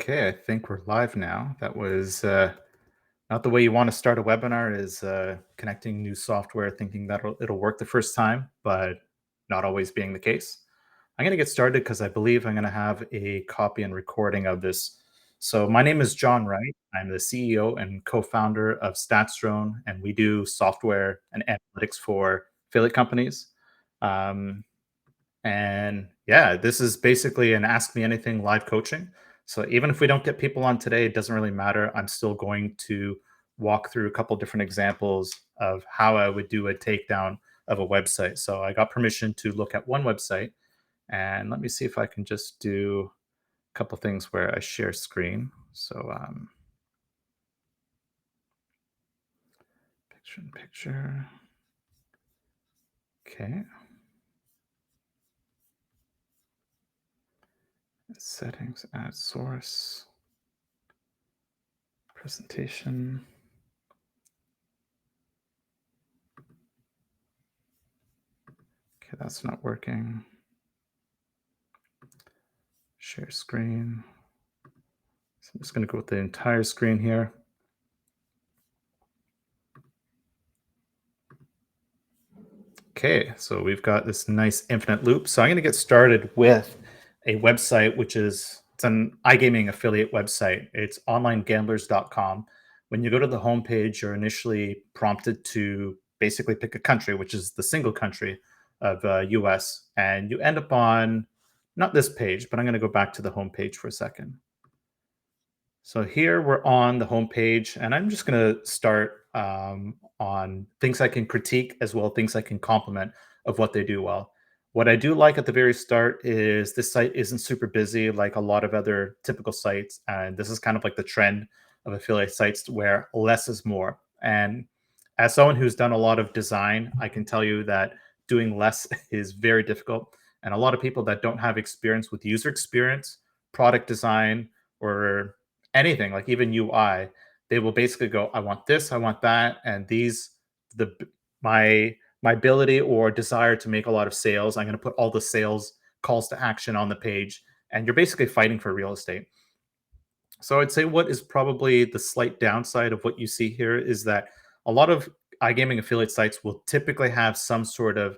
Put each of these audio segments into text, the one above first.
Okay, I think we're live now. That was not the way you want to start a webinar is connecting new software thinking that it'll work the first time, but not always being the case. I'm going to get started because I believe I'm going to have a copy and recording of this. So my name is John Wright. I'm the CEO and co-founder of StatsDrone, and we do software and analytics for affiliate companies. Um, and yeah, this is basically an Ask Me Anything live coaching. So even if we don't get people on today, it doesn't really matter. I'm still going to walk through a couple different examples of how I would do a takedown of a website. So I got permission to look at one website. And let me see if I can just do a couple things where I share screen. So picture in picture. Okay. Settings, add source, presentation. Okay, that's not working. Share screen. So I'm just going to go with the entire screen here. Okay, so we've got this nice infinite loop. So I'm going to get started with a website, which is it's an iGaming affiliate website. It's onlinegamblers.com. When you go to the homepage, you're initially prompted to basically pick a country, which is the single country of US, and you end up on not this page, but I'm going to go back to the homepage for a second. So here we're on the homepage, and I'm just going to start on things I can critique as well things I can compliment of what they do well. What I do like at the very start is this site isn't super busy like a lot of other typical sites, and this is kind of like the trend of affiliate sites where less is more. And as someone who's done a lot of design, I can tell you that doing less is very difficult, and a lot of people that don't have experience with user experience, product design, or anything like even UI, they will basically go, I want this, I want that, and these the my ability or desire to make a lot of sales. I'm going to put all the sales calls to action on the page, and you're basically fighting for real estate. So I'd say what is probably the slight downside of what you see here is that a lot of iGaming affiliate sites will typically have some sort of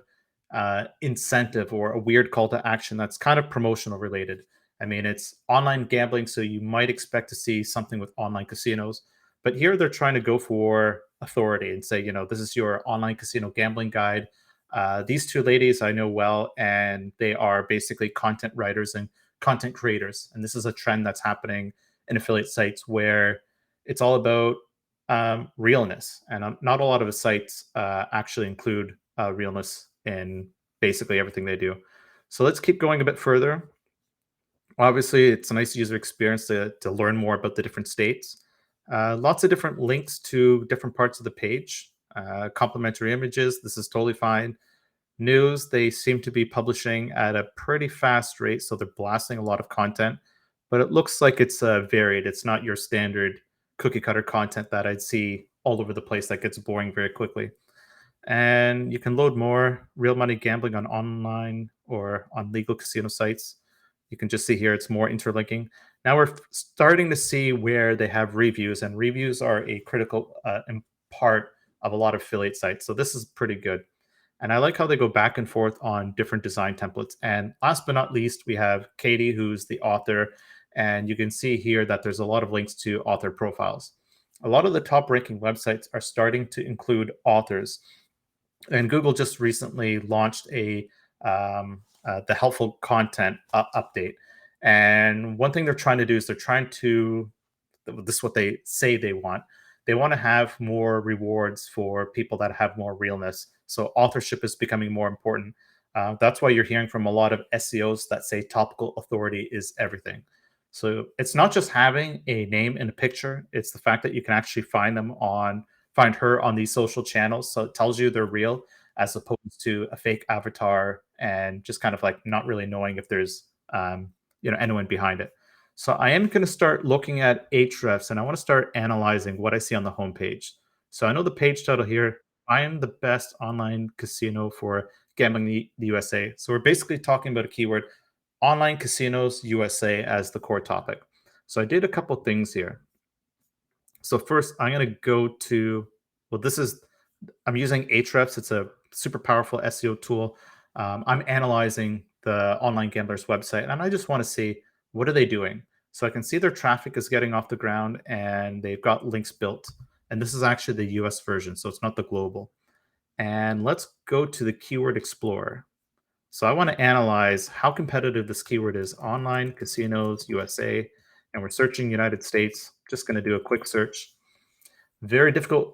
incentive or a weird call to action that's kind of promotional related. I mean, it's online gambling, so you might expect to see something with online casinos. But here they're trying to go for authority and say, this is your online casino gambling guide. These two ladies I know well, and they are basically content writers and content creators. And this is a trend that's happening in affiliate sites where it's all about realness, and not a lot of the sites actually include realness in basically everything they do. So let's keep going a bit further. Obviously, it's a nice user experience to learn more about the different states. Lots of different links to different parts of the page. Complementary images, this is totally fine. News, they seem to be publishing at a pretty fast rate, so they're blasting a lot of content, but it looks like it's varied. It's not your standard cookie cutter content that I'd see all over the place that gets boring very quickly. And you can load more real money gambling on online or on legal casino sites. You can just see here it's more interlinking. Now we're starting to see where they have reviews, and reviews are a critical part of a lot of affiliate sites. So this is pretty good. And I like how they go back and forth on different design templates. And last but not least, we have Katie, who's the author. And you can see here that there's a lot of links to author profiles. A lot of the top ranking websites are starting to include authors. And Google just recently launched the helpful content update. And one thing they're trying to do is they're trying to this is what they say they want. They want to have more rewards for people that have more realness. So authorship is becoming more important. That's why you're hearing from a lot of SEOs that say topical authority is everything. So it's not just having a name and a picture; it's the fact that you can actually find her on these social channels. So it tells you they're real, as opposed to a fake avatar and just kind of like not really knowing if there's anyone behind it. So I am going to start looking at Ahrefs, and I want to start analyzing what I see on the homepage. So I know the page title here, I am the best online casino for gambling the USA. So we're basically talking about a keyword, online casinos USA, as the core topic. So I did a couple things here. So first, I'm going to go to, well, I'm using Ahrefs. It's a super powerful SEO tool. I'm analyzing the online gamblers website, and I just want to see what are they doing. So I can see their traffic is getting off the ground, and they've got links built. And this is actually the US version, so it's not the global. And let's go to the Keyword Explorer. So I want to analyze how competitive this keyword is: online casinos USA, and we're searching United States. Just going to do a quick search. Very difficult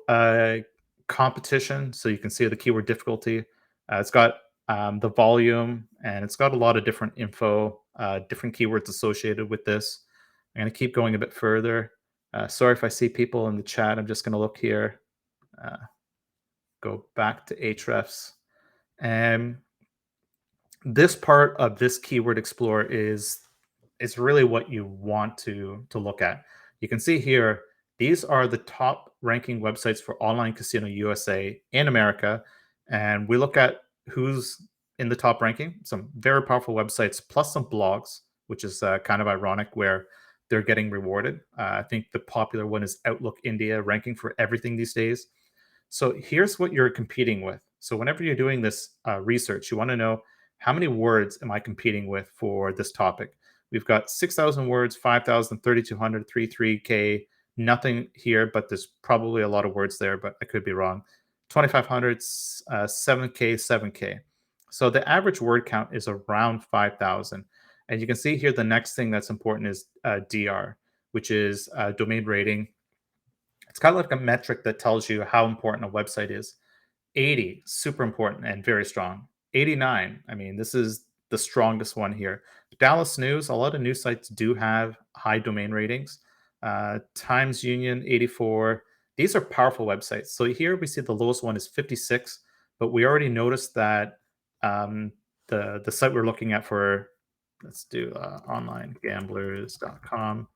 competition. So you can see the keyword difficulty. It's got the volume, and it's got a lot of different info, different keywords associated with this. I'm going to keep going a bit further. Sorry if I see people in the chat. I'm just going to look here. Uh, go back to Ahrefs. And this part of this keyword explorer is really what you want to look at. You can see here, these are the top ranking websites for online casino USA in America. And we look at who's in the top ranking, some very powerful websites, plus some blogs, which is kind of ironic where they're getting rewarded. I think the popular one is Outlook India, ranking for everything these days. So here's what you're competing with. So whenever you're doing this research, you want to know how many words am I competing with for this topic. We've got 6,000 words, 5,000, 3,200, 33K, nothing here, but there's probably a lot of words there, but I could be wrong. 2,500, 7K, 7K. So the average word count is around 5,000. And you can see here the next thing that's important is DR, which is domain rating. It's kind of like a metric that tells you how important a website is. 80, super important and very strong. 89, I mean, this is the strongest one here. Dallas News, a lot of news sites do have high domain ratings. Times Union, 84. These are powerful websites. So here we see the lowest one is 56, but we already noticed that the site we're looking at for, let's do onlinegamblers.com.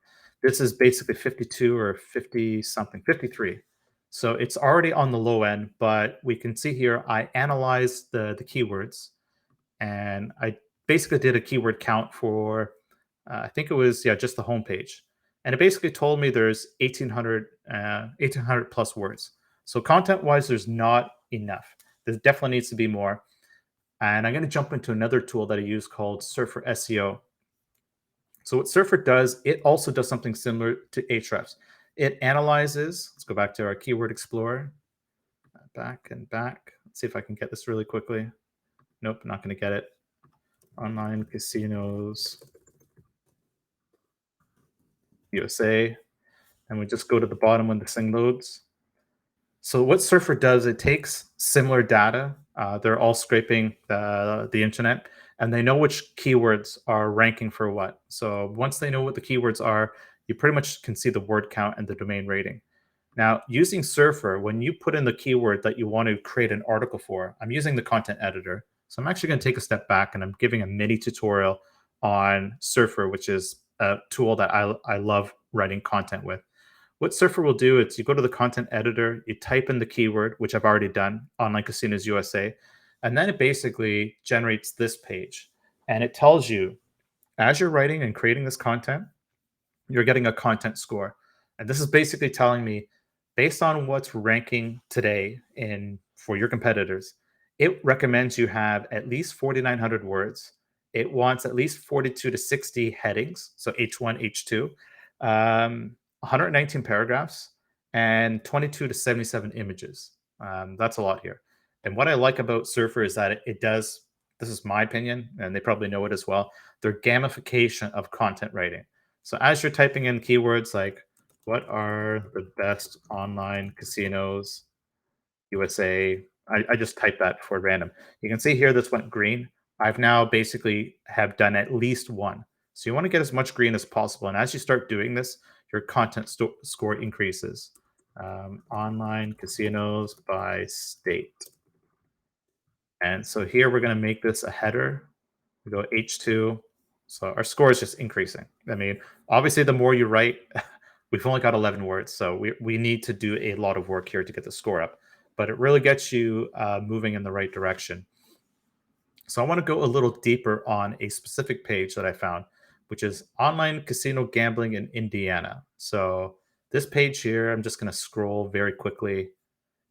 This is basically 52 or 50 something, 53. So it's already on the low end, but we can see here I analyzed the keywords, and I basically did a keyword count for I think it was, yeah, just the homepage. And it basically told me there's 1,800 plus words. So content wise, there's not enough. There definitely needs to be more. And I'm going to jump into another tool that I use called SurferSEO. So what Surfer does, it also does something similar to Ahrefs. It analyzes, let's go back to our keyword explorer, back and back. Let's see if I can get this really quickly. Nope, not going to get it. Online casinos USA. And we just go to the bottom when this thing loads. So what Surfer does, it takes similar data. They're all scraping the internet, and they know which keywords are ranking for what. So once they know what the keywords are, you pretty much can see the word count and the domain rating. Now, using Surfer, when you put in the keyword that you want to create an article for, I'm using the content editor. So I'm actually going to take a step back, and I'm giving a mini tutorial on Surfer, which is a tool that I love writing content with. What Surfer will do is you go to the content editor, you type in the keyword, which I've already done, online casinos USA, and then it basically generates this page. And it tells you, as you're writing and creating this content, you're getting a content score. And this is basically telling me, based on what's ranking today in for your competitors, it recommends you have at least 4,900 words. It wants at least 42 to 60 headings, so H1, H2, 119 paragraphs, and 22 to 77 images. That's a lot here. And what I like about Surfer is that it does, this is my opinion, and they probably know it as well, their gamification of content writing. So as you're typing in keywords like, what are the best online casinos USA? I just typed that for random. You can see here this went green. I've now basically have done at least one. So you want to get as much green as possible. And as you start doing this, your content score increases. Online casinos by state. And so here we're going to make this a header. We go H2. So our score is just increasing. I mean, obviously, the more you write, we've only got 11 words. So we need to do a lot of work here to get the score up. But it really gets you moving in the right direction. So I want to go a little deeper on a specific page that I found, which is online casino gambling in Indiana. So this page here, I'm just going to scroll very quickly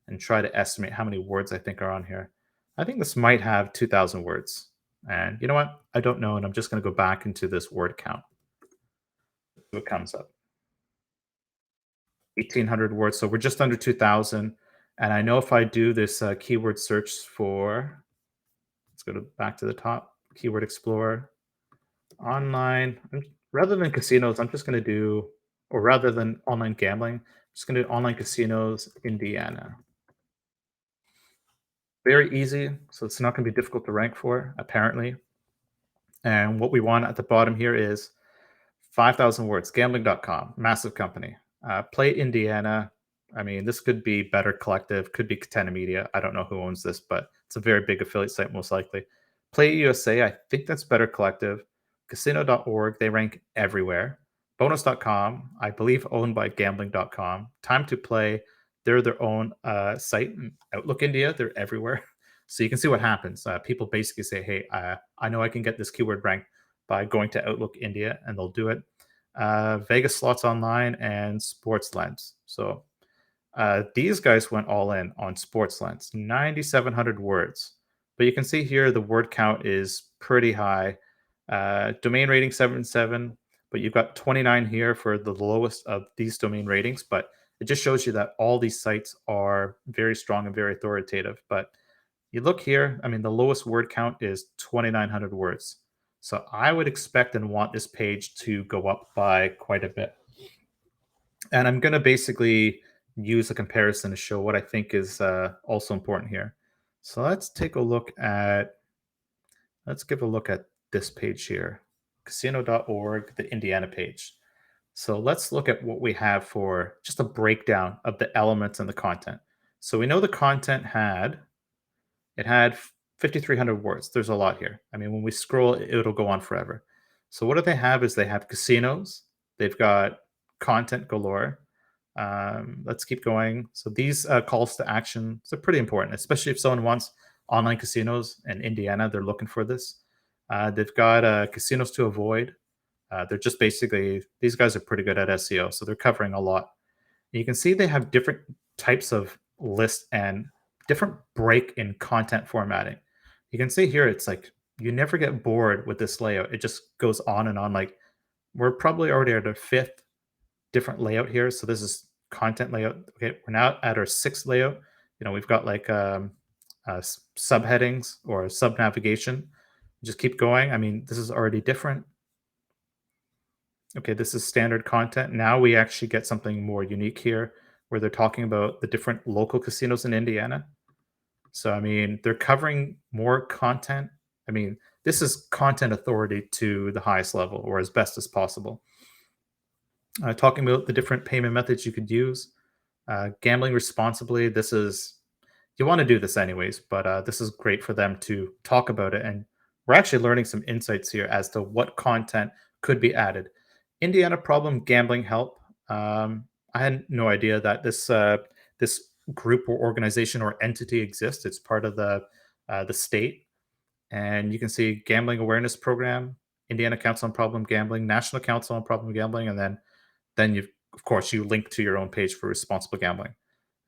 and try to estimate how many words I think are on here. I think this might have 2,000 words. And you know what? I don't know. And I'm just going to go back into this word count. So it comes up 1,800 words. So we're just under 2,000. And I know if I do this keyword search for, let's go back to the top, Keyword Explorer, online, rather than casinos, I'm just going to do, or rather than online gambling, I'm just going to do online casinos, Indiana. Very easy, so it's not going to be difficult to rank for, apparently. And what we want at the bottom here is 5,000 words, gambling.com, massive company. Play Indiana. I mean, this could be Better Collective, could be Catena Media. I don't know who owns this, but it's a very big affiliate site, most likely. Play USA, I think that's Better Collective. Casino.org, they rank everywhere. Bonus.com, I believe owned by gambling.com. Time to Play, they're their own site. And Outlook India, they're everywhere. So you can see what happens. People basically say, hey, I know I can get this keyword ranked by going to Outlook India, and they'll do it. Vegas Slots Online and Sports Lens. So these guys went all in on Sports Lens, 9,700 words. But you can see here the word count is pretty high. Domain rating 7.7, but you've got 29 here for the lowest of these domain ratings. But it just shows you that all these sites are very strong and very authoritative. But you look here, I mean, the lowest word count is 2,900 words. So I would expect and want this page to go up by quite a bit. And I'm going to basically use a comparison to show what I think is also important here. So let's give a look at this page here, casino.org, the Indiana page. So let's look at what we have for just a breakdown of the elements and the content. So we know the content had 5,300 words. There's a lot here. I mean, when we scroll, it'll go on forever. So what do they have is they have casinos. They've got content galore. Let's keep going. So these calls to action are pretty important, especially if someone wants online casinos in Indiana. They're looking for this. They've got casinos to avoid. They're just basically, these guys are pretty good at SEO, so they're covering a lot. You can see they have different types of lists and different break in content formatting. You can see here, it's like you never get bored with this layout. It just goes on and on. Like we're probably already at our fifth different layout here. So this is content layout. Okay, we're now at our sixth layout. You know, we've got like subheadings or sub navigation. Just keep going. I mean, this is already different. Okay, this is standard content. Now we actually get something more unique here where they're talking about the different local casinos in Indiana. So, I mean, they're covering more content. I mean, this is content authority to the highest level or as best as possible. Talking about the different payment methods you could use. Gambling responsibly. This is, you want to do this anyways, but this is great for them to talk about it. And we're actually learning some insights here as to what content could be added. Indiana problem gambling help. I had no idea that this group or organization or entity exists. It's part of the state, and you can see gambling awareness program, Indiana Council on Problem Gambling, National Council on Problem Gambling, and then you of course you link to your own page for responsible gambling,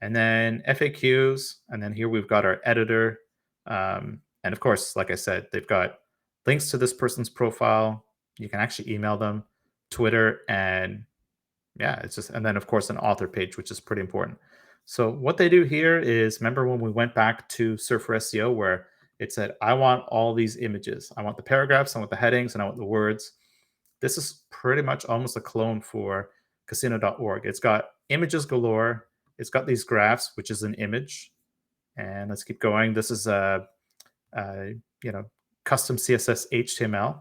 and then FAQs, and then here we've got our editor, and of course, like I said, they've got links to this person's profile. You can actually email them, Twitter, and yeah, it's just, and then of course an author page, which is pretty important. So what they do here is, remember when we went back to Surfer SEO where it said, I want all these images. I want the paragraphs, I want the headings, and I want the words. This is pretty much almost a clone for casino.org. It's got images galore. It's got these graphs, which is an image. And let's keep going. This is uh, you know, custom CSS HTML.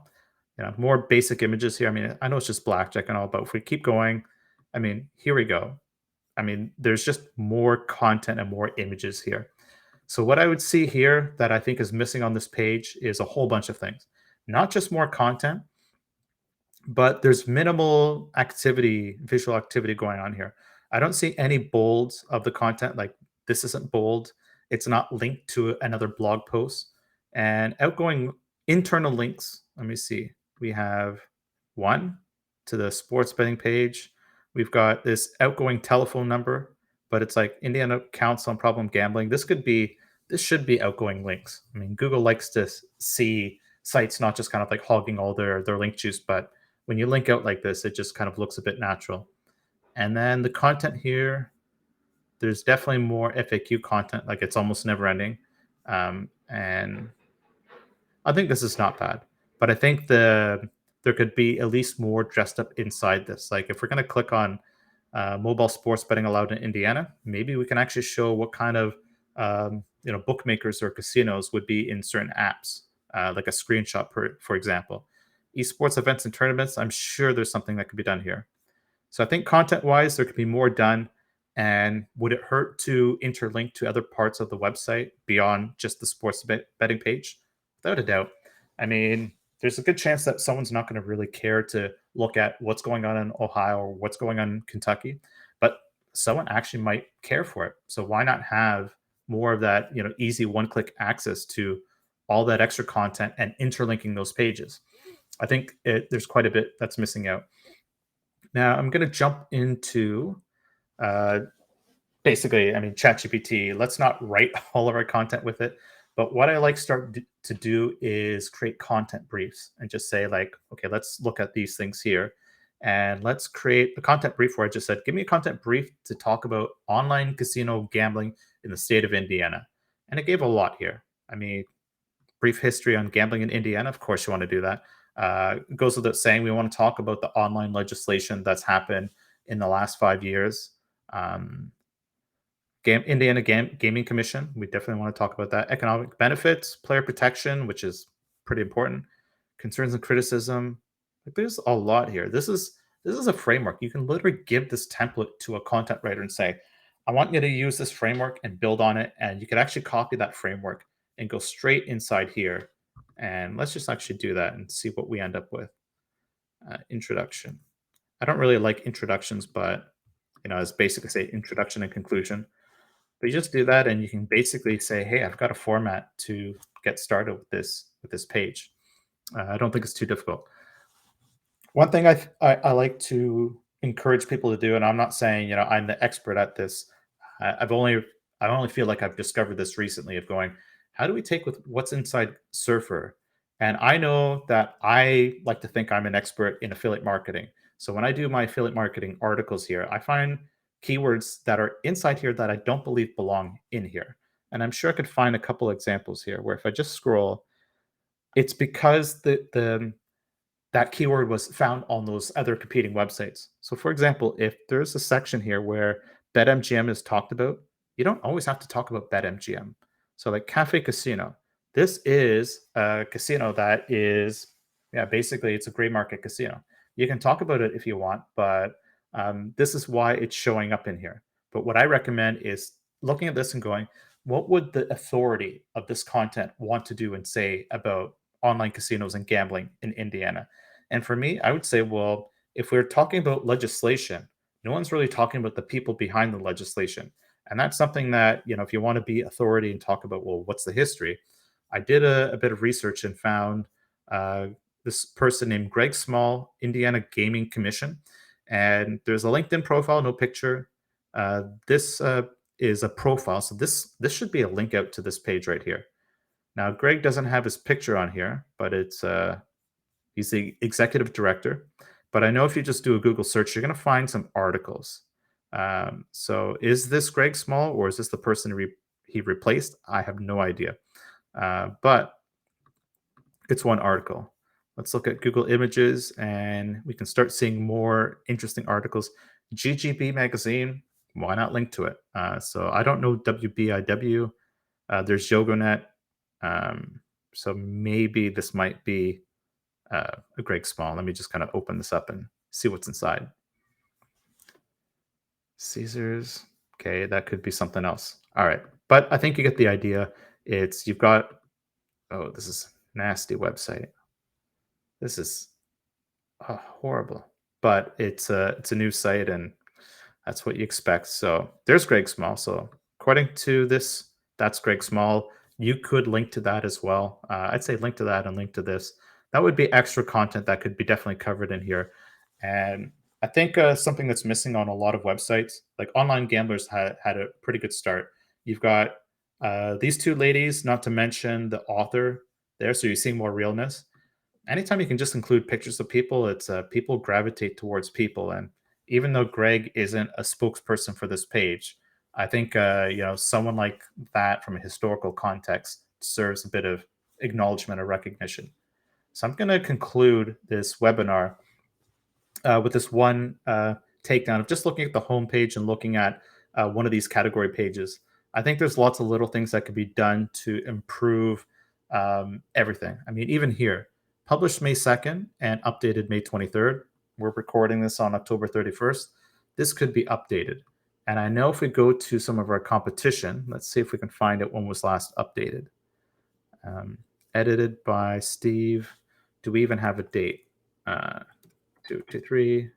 You know, more basic images here. I mean, I know it's just blackjack and all, but if we keep going, I mean, here we go. I mean, there's just more content and more images here. So what I would see here that I think is missing on this page is a whole bunch of things. Not just more content, but there's minimal activity, visual activity going on here. I don't see any bolds of the content. Like this isn't bold. It's not linked to another blog post. And outgoing internal links, let me see. We have one to the sports betting page. We've got this outgoing telephone number, but it's like Indiana Council on Problem Gambling. This should be outgoing links. I mean, Google likes to see sites not just kind of like hogging all their link juice, but when you link out like this, it just kind of looks a bit natural. And then the content here, there's definitely more FAQ content. Like it's almost never ending, and I think this is not bad, but I think there could be at least more dressed up inside this. Like if we're going to click on mobile sports betting allowed in Indiana, maybe we can actually show what kind of bookmakers or casinos would be in certain apps, like a screenshot, for example. Esports events and tournaments. I'm sure there's something that could be done here. So I think content wise, there could be more done. And would it hurt to interlink to other parts of the website beyond just the sports betting page? Without a doubt. I mean, there's a good chance that someone's not going to really care to look at what's going on in Ohio or what's going on in Kentucky, but someone actually might care for it. So why not have more of that, easy one-click access to all that extra content and interlinking those pages? I think there's quite a bit that's missing out. Now I'm going to jump into uh, basically, I mean, ChatGPT. Let's not write all of our content with it, but what I like to do is create content briefs and just say like, okay, let's look at these things here, and let's create a content brief where I just said, give me a content brief to talk about online casino gambling in the state of Indiana, and it gave a lot here. I mean, brief history on gambling in Indiana. Of course, you want to do that. Goes without saying, we want to talk about the online legislation that's happened in the last 5 years. Um, Indiana Gaming Commission. We definitely want to talk about that. Economic benefits, player protection, which is pretty important. Concerns and criticism. Like, there's a lot here. This is a framework. You can literally give this template to a content writer and say, I want you to use this framework and build on it. And you could actually copy that framework and go straight inside here. And let's just actually do that and see what we end up with. Introduction. I don't really like introductions, but as basically say introduction and conclusion. But you just do that, and you can basically say, "Hey, I've got a format to get started with this page." I don't think it's too difficult. One thing I like to encourage people to do, and I'm not saying I'm the expert at this. I only feel like I've discovered this recently. Of going, how do we take with what's inside Surfer? And I know that I like to think I'm an expert in affiliate marketing. So when I do my affiliate marketing articles here, I find keywords that are inside here that I don't believe belong in here. And I'm sure I could find a couple examples here where if I just scroll, it's because the that keyword was found on those other competing websites. So, for example, if there's a section here where BetMGM is talked about, you don't always have to talk about BetMGM. So, like Cafe Casino, this is a casino that is, yeah, basically it's a gray market casino. You can talk about it if you want, but this is why it's showing up in here. But what I recommend is looking at this and going, what would the authority of this content want to do and say about online casinos and gambling in Indiana? And for me, I would say, well, if we're talking about legislation, no one's really talking about the people behind the legislation. And that's something that, if you want to be authority and talk about, well, what's the history? I did a bit of research and found this person named Greg Small, Indiana Gaming Commission. And there's a LinkedIn profile, no picture. This is a profile. So this should be a link out to this page right here. Now, Greg doesn't have his picture on here, but it's he's the executive director. But I know if you just do a Google search, you're going to find some articles. So is this Greg Small or is this the person he replaced? I have no idea. But it's one article. Let's look at Google Images and we can start seeing more interesting articles. GGB magazine, why not link to it? So I don't know WBIW. There's YogoNet. So maybe this might be a Greg Small. Let me just kind of open this up and see what's inside. Caesars. Okay, that could be something else. All right. But I think you get the idea. You've got, oh, this is nasty website. This is horrible. But it's a new site and that's what you expect. So there's Greg Small. So according to this, that's Greg Small. You could link to that as well. I'd say link to that and link to this. that would be extra content that could be definitely covered in here. And I think something that's missing on a lot of websites, like online gamblers, had a pretty good start. You've got these two ladies, not to mention the author there, so you're seeing more realness. Anytime you can just include pictures of people, it's people gravitate towards people. And even though Greg isn't a spokesperson for this page, I think someone like that from a historical context serves a bit of acknowledgement or recognition. So I'm going to conclude this webinar with this one takedown of just looking at the homepage and looking at one of these category pages. I think there's lots of little things that could be done to improve everything. I mean, even here, published May 2nd and updated May 23rd. We're recording this on October 31st. This could be updated. And I know if we go to some of our competition, let's see if we can find it when was last updated. Edited by Steve. Do we even have a date? 223.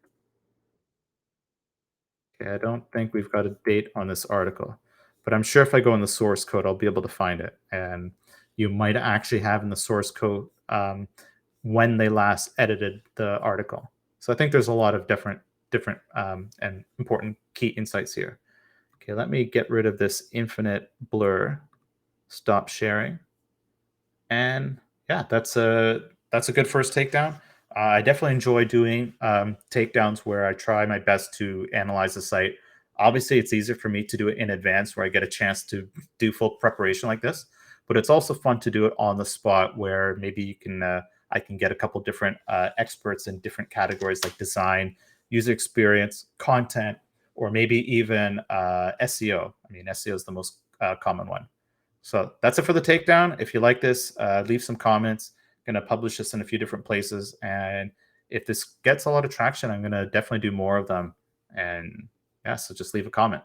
Okay, I don't think we've got a date on this article, but I'm sure if I go in the source code, I'll be able to find it. And you might actually have in the source code when they last edited the article. So I think there's a lot of different and important key insights here. Okay, let me get rid of this infinite blur. Stop sharing. And yeah, that's a good first takedown. I definitely enjoy doing takedowns where I try my best to analyze the site. Obviously, it's easier for me to do it in advance where I get a chance to do full preparation like this. But it's also fun to do it on the spot where maybe you can I can get a couple different experts in different categories like design, user experience, content, or maybe even SEO. I mean, SEO is the most common one. So that's it for the takedown. If you like this, leave some comments. I'm going to publish this in a few different places. And if this gets a lot of traction, I'm going to definitely do more of them. And yeah, so just leave a comment.